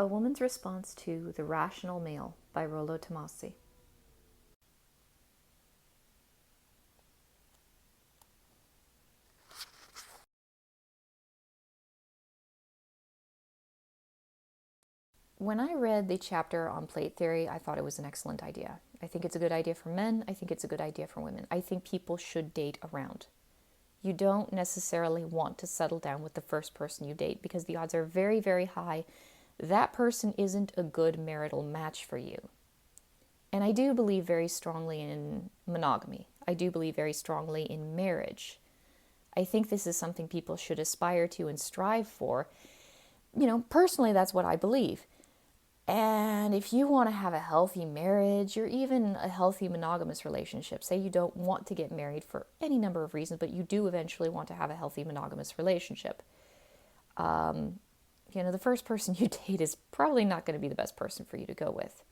A Woman's Response to The Rational Male by Rollo Tomassi. When I read the chapter on plate theory, I thought it was an excellent idea. I think it's a good idea for men. I think it's a good idea for women. I think people should date around. You don't necessarily want to settle down with the first person you date because the odds are very, very high that person isn't a good marital match for you. And I do believe very strongly in monogamy. I do believe very strongly in marriage. I think this is something people should aspire to and strive for. Personally, that's what I believe. And if you want to have a healthy marriage or even a healthy monogamous relationship, say you don't want to get married for any number of reasons, but you do eventually want to have a healthy monogamous relationship, the first person you date is probably not going to be the best person for you to go with.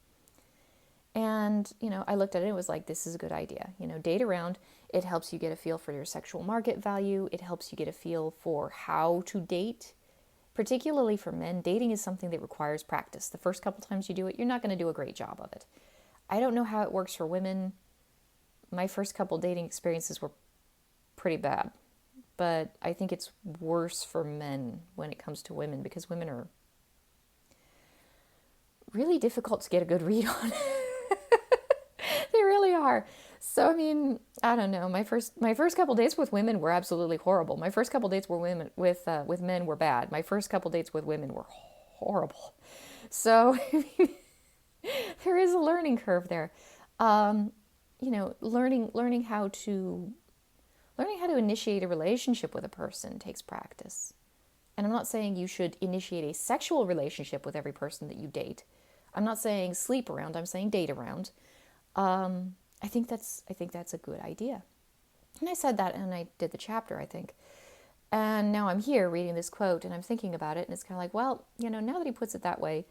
And, I looked at it, it was like, this is a good idea. Date around. It helps you get a feel for your sexual market value. It helps you get a feel for how to date. Particularly for men, dating is something that requires practice. The first couple times you do it, you're not going to do a great job of it. I don't know how it works for women. My first couple dating experiences were pretty bad. But I think it's worse for men when it comes to women because women are really difficult to get a good read on. They really are. So I don't know. My first couple dates with women were absolutely horrible. My first couple dates with men were bad. My first couple dates with women were horrible. So there is a learning curve there. Learning how to initiate a relationship with a person takes practice. And I'm not saying you should initiate a sexual relationship with every person that you date. I'm not saying sleep around. I'm saying date around. I think that's a good idea. And I said that and I did the chapter, I think. And now I'm here reading this quote and I'm thinking about it and it's kind of like, well, now that he puts it that way,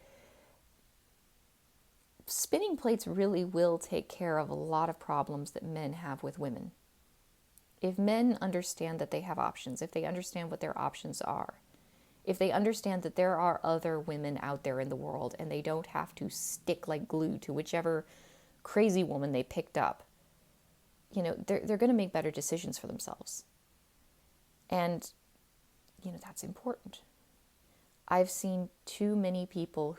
spinning plates really will take care of a lot of problems that men have with women. If men understand that they have options, if they understand what their options are, if they understand that there are other women out there in the world and they don't have to stick like glue to whichever crazy woman they picked up, they're going to make better decisions for themselves. And, that's important. I've seen too many people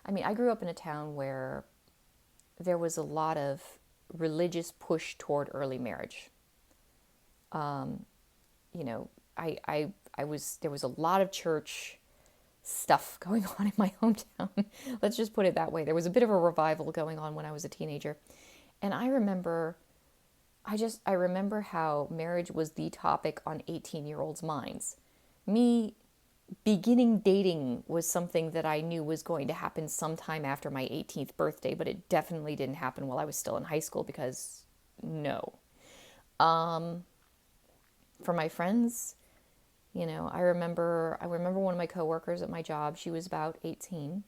I grew up in a town where there was a lot of religious push toward early marriage. There was a lot of church stuff going on in my hometown. Let's just put it that way. There was a bit of a revival going on when I was a teenager. And I remember how marriage was the topic on 18-year-olds' minds. Me beginning dating was something that I knew was going to happen sometime after my 18th birthday, but it definitely didn't happen while I was still in high school because no. For my friends, I remember one of my coworkers at my job. She was about 18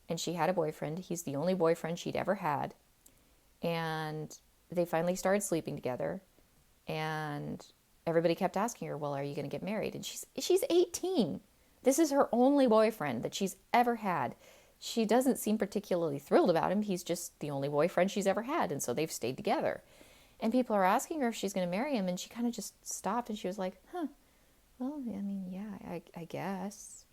and she had a boyfriend. He's the only boyfriend she'd ever had. And they finally started sleeping together. And everybody kept asking her, well, are you going to get married? And she's 18. This is her only boyfriend that she's ever had. She doesn't seem particularly thrilled about him. He's just the only boyfriend she's ever had. And so they've stayed together. And people are asking her if she's going to marry him. And she kind of just stopped and she was like, well, yeah, I guess.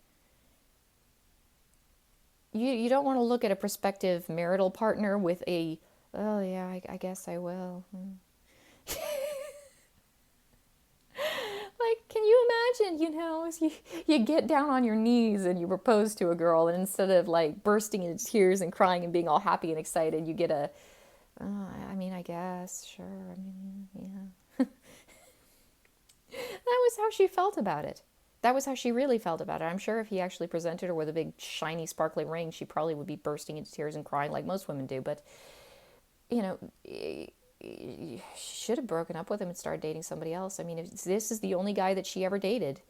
You don't want to look at a prospective marital partner with a, oh yeah, I guess I will. Like, can you imagine, you get down on your knees and you propose to a girl and instead of like bursting into tears and crying and being all happy and excited, you get a, oh, I guess, sure, yeah. That was how she felt about it. That was how she really felt about it. I'm sure if he actually presented her with a big, shiny, sparkling ring, she probably would be bursting into tears and crying like most women do. But, she should have broken up with him and started dating somebody else. If this is the only guy that she ever dated,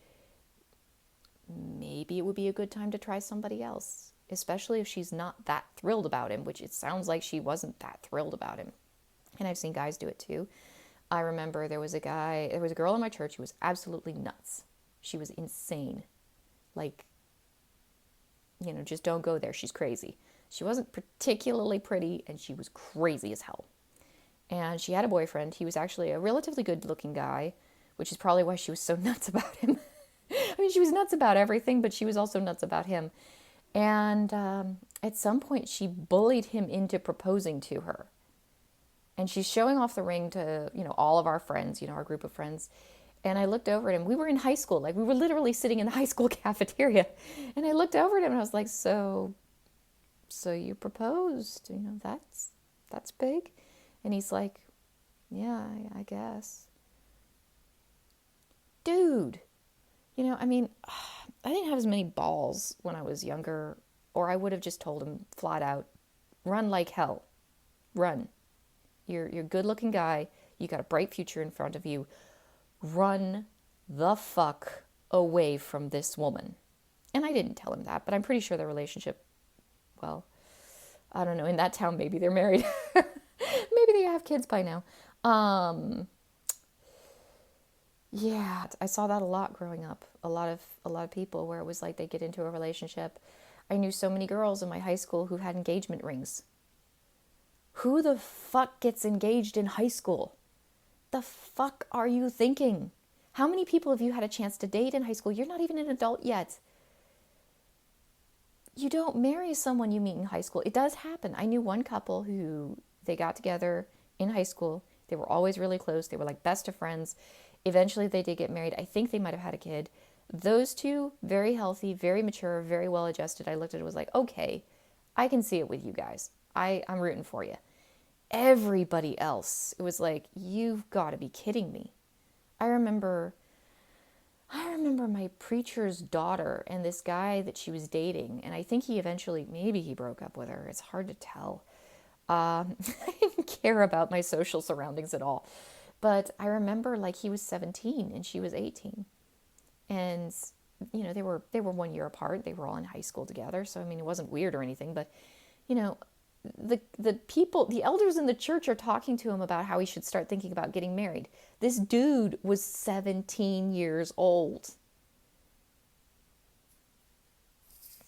maybe it would be a good time to try somebody else, especially if she's not that thrilled about him, which it sounds like she wasn't that thrilled about him. And I've seen guys do it too. I remember there was a girl in my church who was absolutely nuts. She was insane. Like, just don't go there. She's crazy. She wasn't particularly pretty, and she was crazy as hell. And she had a boyfriend. He was actually a relatively good-looking guy, which is probably why she was so nuts about him. I mean, she was nuts about everything, but she was also nuts about him. And at some point, she bullied him into proposing to her. And she's showing off the ring to, all of our friends, our group of friends. And I looked over at him. We were in high school. Like, we were literally sitting in the high school cafeteria. And I looked over at him and I was like, so you proposed, that's big. And he's like, yeah, I guess. Dude, I didn't have as many balls when I was younger, or I would have just told him flat out, run like hell. Run. You're a good-looking guy. You got a bright future in front of you. Run the fuck away from this woman. And I didn't tell him that, but I'm pretty sure their relationship, well, I don't know. In that town, maybe they're married. Maybe they have kids by now. Yeah, I saw that a lot growing up. A lot of people where it was like they get into a relationship. I knew so many girls in my high school who had engagement rings. Who the fuck gets engaged in high school? The fuck are you thinking? How many people have you had a chance to date in high school? You're not even an adult yet. You don't marry someone you meet in high school. It does happen. I knew one couple who they got together in high school. They were always really close. They were like best of friends. Eventually they did get married. I think they might have had a kid. Those two, very healthy, very mature, very well adjusted. I looked at it and was like, okay, I can see it with you guys. I'm rooting for you. Everybody else, it was like, you've got to be kidding me. I remember my preacher's daughter and this guy that she was dating, and I think he eventually, maybe he broke up with her. It's hard to tell. I didn't care about my social surroundings at all. But I remember like he was 17 and she was 18. And, they were 1 year apart. They were all in high school together. So, I mean, it wasn't weird or anything. But, the people, the elders in the church are talking to him about how he should start thinking about getting married. This dude was 17 years old.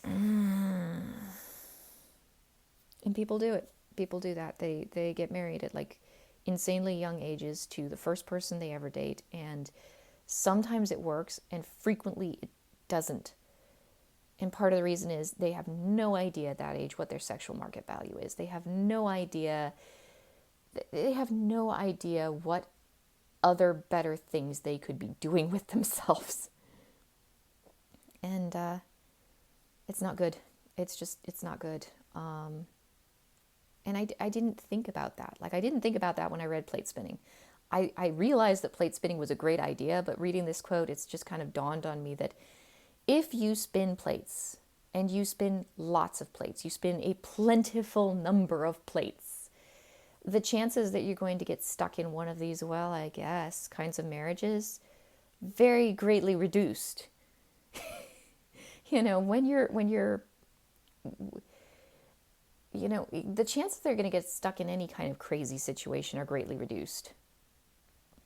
And people do it. People do that. They get married at like insanely young ages to the first person they ever date. And sometimes it works and frequently it doesn't. And part of the reason is they have no idea at that age what their sexual market value is. They have no idea what other better things they could be doing with themselves. And it's not good. It's not good. And I didn't think about that. Like, I didn't think about that when I read plate spinning. I realized that plate spinning was a great idea, but reading this quote, it's just kind of dawned on me that if you spin plates, and you spin lots of plates, you spin a plentiful number of plates, the chances that you're going to get stuck in one of these, well, I guess, kinds of marriages, very greatly reduced. When you're the chances they're going to get stuck in any kind of crazy situation are greatly reduced.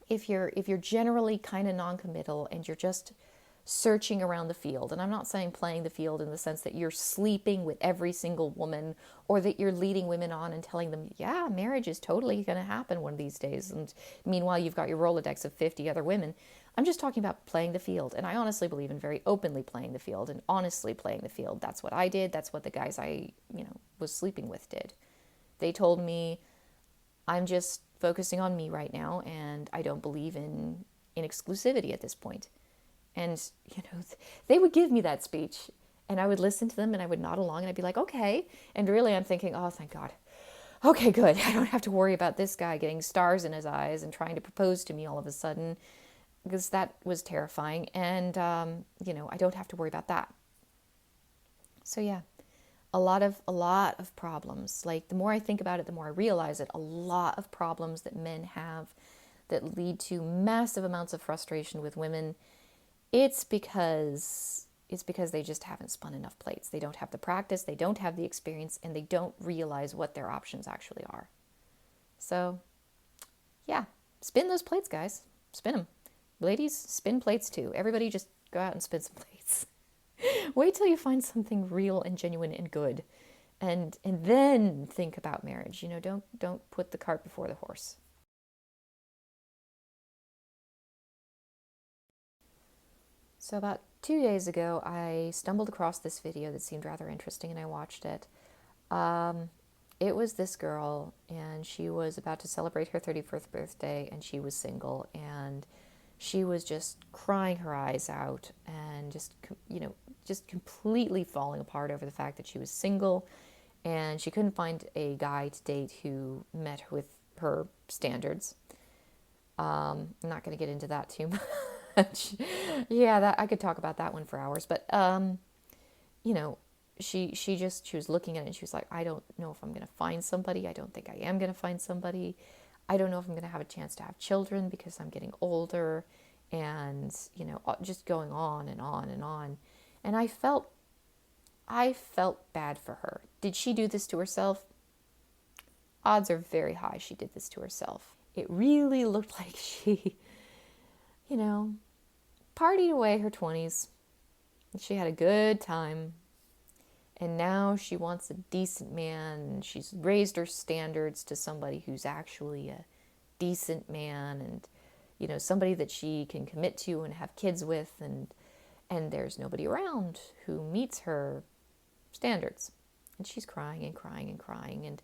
If you're generally kind of non-committal and you're just searching around the field, and I'm not saying playing the field in the sense that you're sleeping with every single woman or that you're leading women on and telling them, yeah, marriage is totally going to happen one of these days, and meanwhile you've got your Rolodex of 50 other women. I'm just talking about playing the field, and I honestly believe in very openly playing the field and honestly playing the field. That's what I did. That's what the guys I was sleeping with did. They told me, I'm just focusing on me right now, and I don't believe in exclusivity at this point. And, they would give me that speech, and I would listen to them, and I would nod along, and I'd be like, okay. And really, I'm thinking, oh, thank God. Okay, good. I don't have to worry about this guy getting stars in his eyes and trying to propose to me all of a sudden, because that was terrifying. And, I don't have to worry about that. So, yeah, a lot of problems. Like, the more I think about it, the more I realize it. A lot of problems that men have that lead to massive amounts of frustration with women. It's because they just haven't spun enough plates. They don't have the practice, they don't have the experience, and they don't realize what their options actually are. So, yeah, spin those plates, guys. Spin them. Ladies, spin plates too. Everybody just go out and spin some plates. Wait till you find something real and genuine and good, and then think about marriage. Don't put the cart before the horse. So about 2 days ago, I stumbled across this video that seemed rather interesting, and I watched it. Um, it was this girl, and she was about to celebrate her 31st birthday, and she was single, and she was just crying her eyes out, and just completely falling apart over the fact that she was single, and she couldn't find a guy to date who met with her standards. I'm not going to get into that too much. Yeah, that I could talk about that one for hours, but you know, she was looking at it and she was like, I don't know if I'm going to find somebody. I don't think I am going to find somebody. I don't know if I'm going to have a chance to have children because I'm getting older, and just going on and on and on. And I felt bad for her. Did she do this to herself? Odds are very high she did this to herself. It really looked like she, you know, partied away her 20s. She had a good time. And now she wants a decent man. And she's raised her standards to somebody who's actually a decent man, and, somebody that she can commit to and have kids with. And there's nobody around who meets her standards. And she's crying and crying and crying. And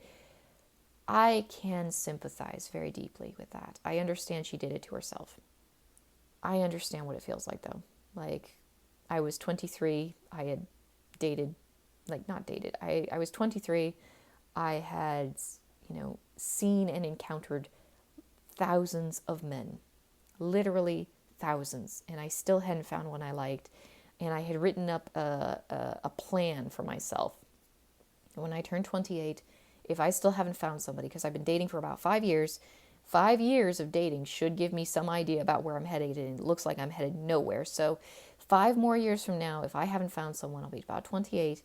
I can sympathize very deeply with that. I understand she did it to herself. I understand what it feels like, though. Like, I was 23. I had dated, not dated. I was 23. I had, seen and encountered thousands of men. Literally thousands. And I still hadn't found one I liked. And I had written up a plan for myself. And when I turned 28, if I still haven't found somebody, because I've been dating for about 5 years, 5 years of dating should give me some idea about where I'm headed, and it looks like I'm headed nowhere. So 5 more years from now, if I haven't found someone, I'll be about 28,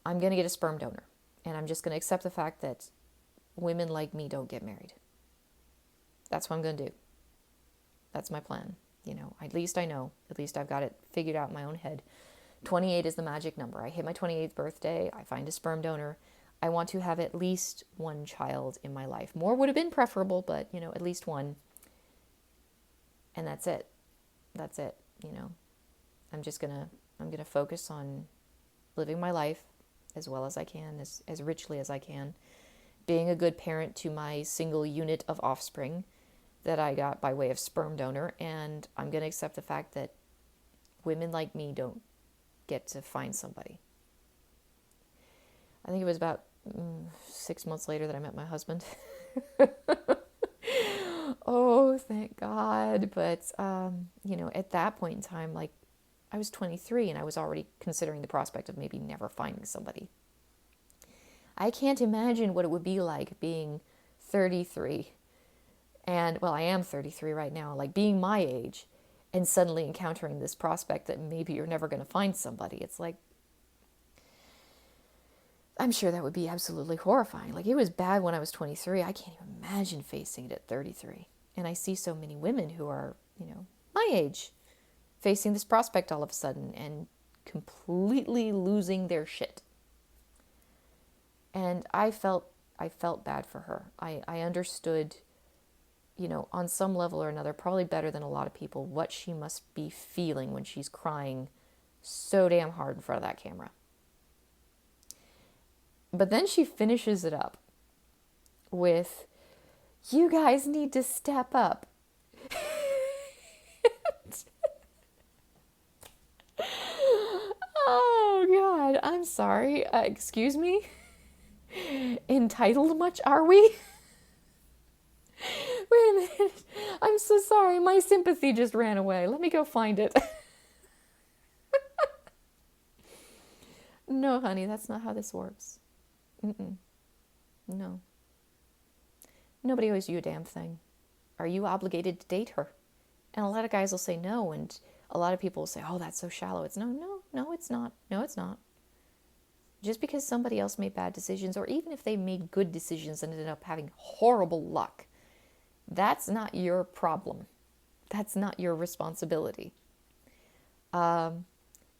I'm going to get a sperm donor. And I'm just going to accept the fact that women like me don't get married. That's what I'm going to do. That's my plan. At least I know. At least I've got it figured out in my own head. 28 is the magic number. I hit my 28th birthday. I find a sperm donor. I want to have at least one child in my life. More would have been preferable, but, at least one. And that's it. That's it. I'm going to focus on living my life as well as I can, as richly as I can, being a good parent to my single unit of offspring that I got by way of sperm donor. And I'm going to accept the fact that women like me don't get to find somebody. I think it was about 6 months later that I met my husband. Oh, thank God. But, at that point in time, I was 23 and I was already considering the prospect of maybe never finding somebody. I can't imagine what it would be like being 33. And, well, I am 33 right now, being my age and suddenly encountering this prospect that maybe you're never going to find somebody. It's like, I'm sure that would be absolutely horrifying. It was bad when I was 23. I can't even imagine facing it at 33. And I see so many women who are, my age, facing this prospect all of a sudden and completely losing their shit. And I felt bad for her. I understood, on some level or another, probably better than a lot of people, what she must be feeling when she's crying so damn hard in front of that camera. But then she finishes it up with, you guys need to step up. Oh, God, I'm sorry. Excuse me? Entitled much, are we? Wait a minute. I'm so sorry. My sympathy just ran away. Let me go find it. No, honey, that's not how this works. No. Nobody owes you a damn thing. Are you obligated to date her? And a lot of guys will say no, and a lot of people will say, oh, that's so shallow. It's no, it's not. No, it's not. Just because somebody else made bad decisions, or even if they made good decisions and ended up having horrible luck, that's not your problem. That's not your responsibility.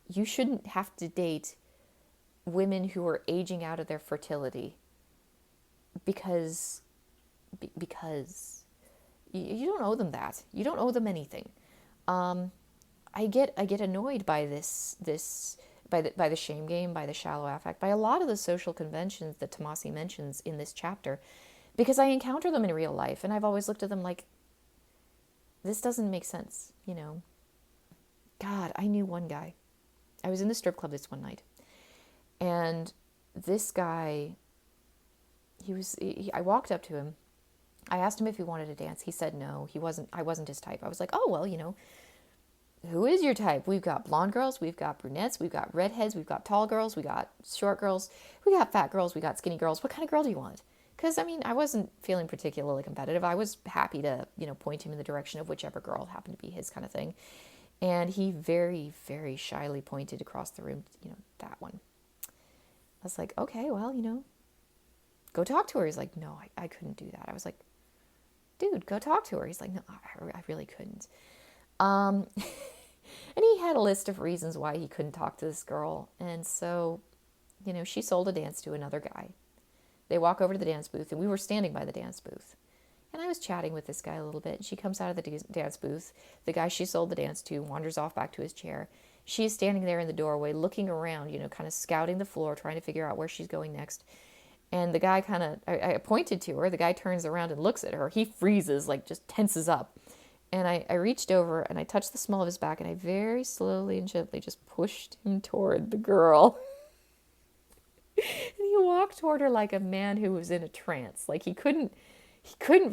You shouldn't have to date women who are aging out of their fertility because because you don't owe them that. You don't owe them anything. Um, I get annoyed by this by the shame game, by the shallow affect, by a lot of the social conventions that Tomassi mentions in this chapter, because I encounter them in real life, and I've always looked at them like this doesn't make sense. God, I knew one guy. I was in the strip club this one night, and this guy, I walked up to him. I asked him if he wanted to dance. He said no. He wasn't. I wasn't his type. I was like, oh well, who is your type? We've got blonde girls, we've got brunettes, we've got redheads, we've got tall girls, we got short girls, we got fat girls, we got skinny girls. What kind of girl do you want? Because, I mean, I wasn't feeling particularly competitive. I was happy to, point him in the direction of whichever girl happened to be his kind of thing. And he very, very shyly pointed across the room, that one. I was like, okay, well, go talk to her. He's like, no, I couldn't do that. I was like, dude, go talk to her. He's like, no, I really couldn't. Um, and he had a list of reasons why he couldn't talk to this girl. And so, she sold a dance to another guy. They walk over to the dance booth, and we were standing by the dance booth. And I was chatting with this guy a little bit. She comes out of the dance booth. The guy she sold the dance to wanders off back to his chair. She's standing there in the doorway looking around, kind of scouting the floor, trying to figure out where she's going next. And the guy I pointed to her. The guy turns around and looks at her. He freezes, like just tenses up. And I reached over and I touched the small of his back and I very slowly and gently just pushed him toward the girl. And he walked toward her like a man who was in a trance. Like he couldn't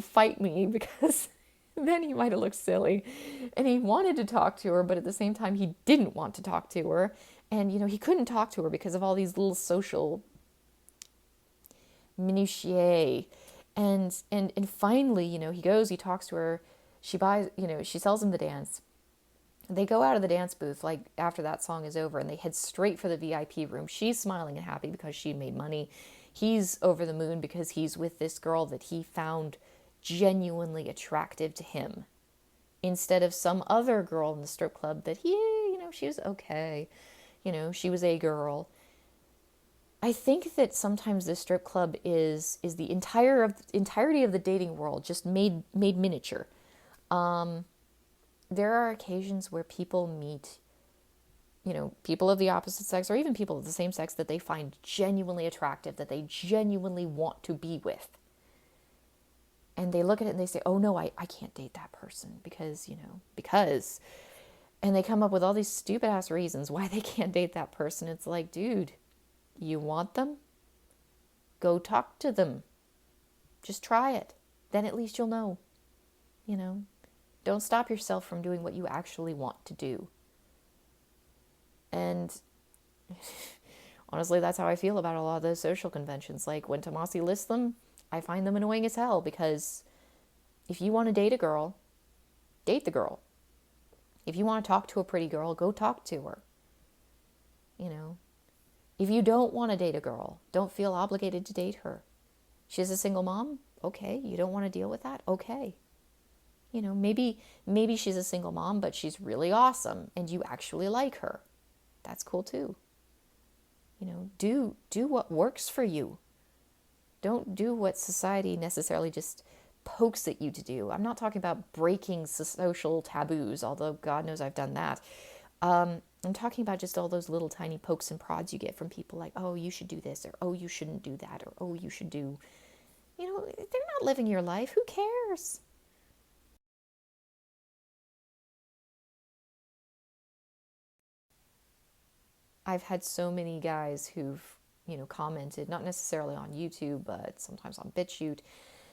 fight me because then he might have looked silly. And he wanted to talk to her, but at the same time he didn't want to talk to her. And he couldn't talk to her because of all these little social minutiae. And finally, he talks to her. She buys, she sells him the dance. They go out of the dance booth like after that song is over and they head straight for the VIP room. She's smiling and happy because she made money. He's over the moon because he's with this girl that he found genuinely attractive to him instead of some other girl in the strip club that she was okay. She was a girl. I think that sometimes the strip club is the entirety of the dating world just made miniature. There are occasions where people meet, people of the opposite sex or even people of the same sex that they find genuinely attractive, that they genuinely want to be with. And they look at it and they say, oh no, I can't date that person because. And they come up with all these stupid ass reasons why they can't date that person. It's like, dude, you want them? Go talk to them. Just try it. Then at least you'll know. Don't stop yourself from doing what you actually want to do. And honestly, that's how I feel about a lot of those social conventions. Like when Tomassi lists them, I find them annoying as hell because if you want to date a girl, date the girl. If you want to talk to a pretty girl, go talk to her. If you don't want to date a girl, don't feel obligated to date her. She's a single mom? Okay. You don't want to deal with that? Okay. Maybe she's a single mom, but she's really awesome and you actually like her. That's cool too. Do what works for you. Don't do what society necessarily just pokes at you to do. I'm not talking about breaking social taboos, although God knows I've done that. I'm talking about just all those little tiny pokes and prods you get from people like, oh, you should do this, or oh, you shouldn't do that, or oh, you should do. They're not living your life. Who cares? I've had so many guys who've, commented, not necessarily on YouTube, but sometimes on BitChute,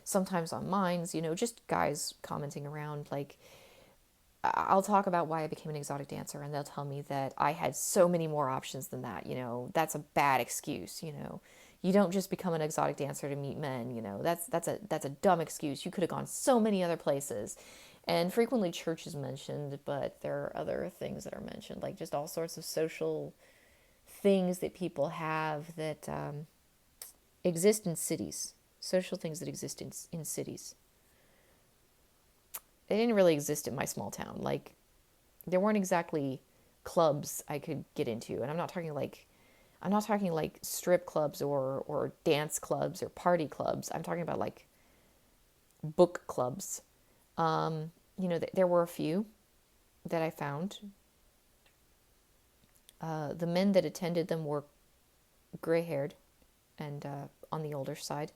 sometimes on Minds, just guys commenting around. Like, I'll talk about why I became an exotic dancer, and they'll tell me that I had so many more options than that. That's a bad excuse. You don't just become an exotic dancer to meet men. That's a dumb excuse. You could have gone so many other places. And frequently church is mentioned, but there are other things that are mentioned, like just all sorts of social things that people have that exist in cities, social things that exist in cities. They didn't really exist in my small town. Like, there weren't exactly clubs I could get into. And I'm not talking like strip clubs or dance clubs or party clubs. I'm talking about like book clubs. There were a few that I found. The men that attended them were gray haired and on the older side.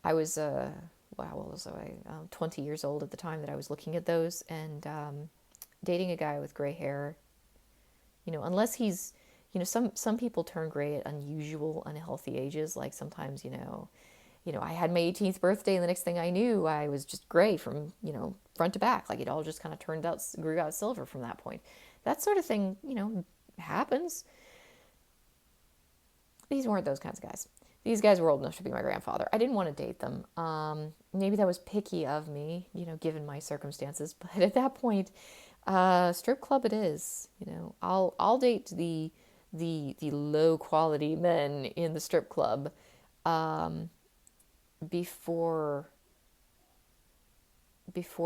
I was, wow, what was I? 20 years old at the time that I was looking at those, and dating a guy with gray hair, unless he's, some people turn gray at unusual, unhealthy ages. Like sometimes, I had my 18th birthday, and the next thing I knew, I was just gray from, front to back. Like it all just kind of grew out silver from that point. That sort of thing, happens. These weren't those kinds of guys. These guys were old enough to be my grandfather. I didn't want to date them. Maybe that was picky of me, given my circumstances. But at that point, strip club it is. I'll date the low quality men in the strip club before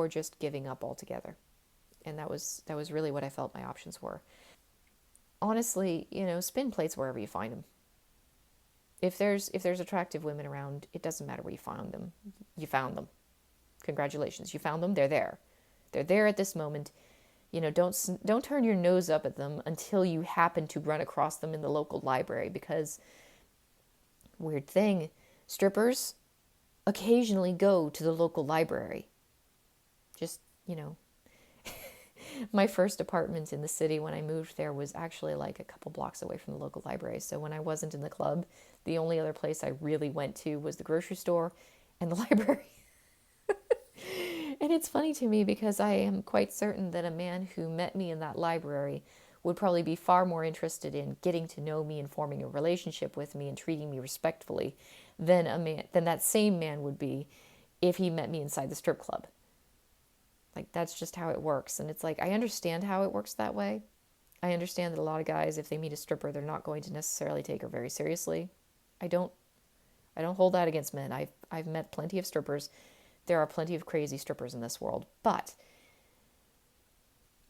just giving up altogether. And that was really what I felt my options were. Honestly, spin plates wherever you find them. If there's attractive women around, it doesn't matter where you found them. You found them. Congratulations, you found them. They're there. They're there at this moment. Don't turn your nose up at them until you happen to run across them in the local library, because weird thing, strippers occasionally go to the local library. Just, my first apartment in the city when I moved there was actually like a couple blocks away from the local library. So when I wasn't in the club, the only other place I really went to was the grocery store and the library. And it's funny to me because I am quite certain that a man who met me in that library would probably be far more interested in getting to know me and forming a relationship with me and treating me respectfully than that same man would be if he met me inside the strip club. Like, that's just how it works. And it's like, I understand how it works that way. I understand that a lot of guys, if they meet a stripper, they're not going to necessarily take her very seriously. I don't hold that against men. I've met plenty of strippers. There are plenty of crazy strippers in this world. But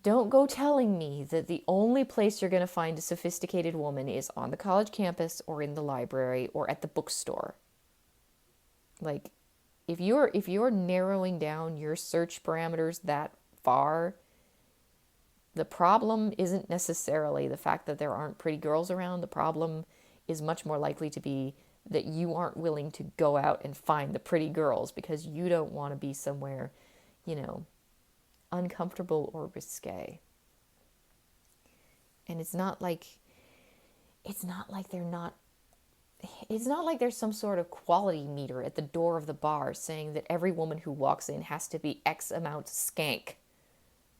don't go telling me that the only place you're going to find a sophisticated woman is on the college campus or in the library or at the bookstore. Like, if you're narrowing down your search parameters that far, the problem isn't necessarily the fact that there aren't pretty girls around. The problem is much more likely to be that you aren't willing to go out and find the pretty girls because you don't want to be somewhere, uncomfortable or risque. And it's not like there's some sort of quality meter at the door of the bar saying that every woman who walks in has to be X amount skank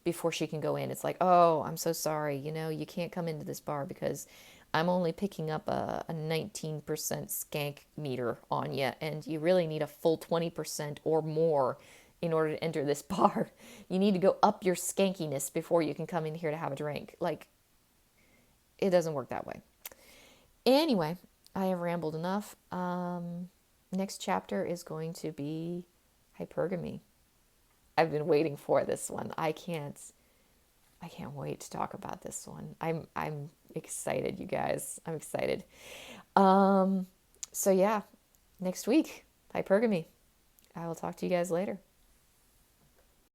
before she can go in. It's like, oh, I'm so sorry, you can't come into this bar because I'm only picking up a 19% skank meter on you, and you really need a full 20% or more in order to enter this bar. You need to go up your skankiness before you can come in here to have a drink. Like, it doesn't work that way. Anyway, I have rambled enough. Next chapter is going to be hypergamy. I've been waiting for this one. I can't wait to talk about this one. I'm excited, you guys. I'm excited. So yeah, next week, hypergamy. I will talk to you guys later.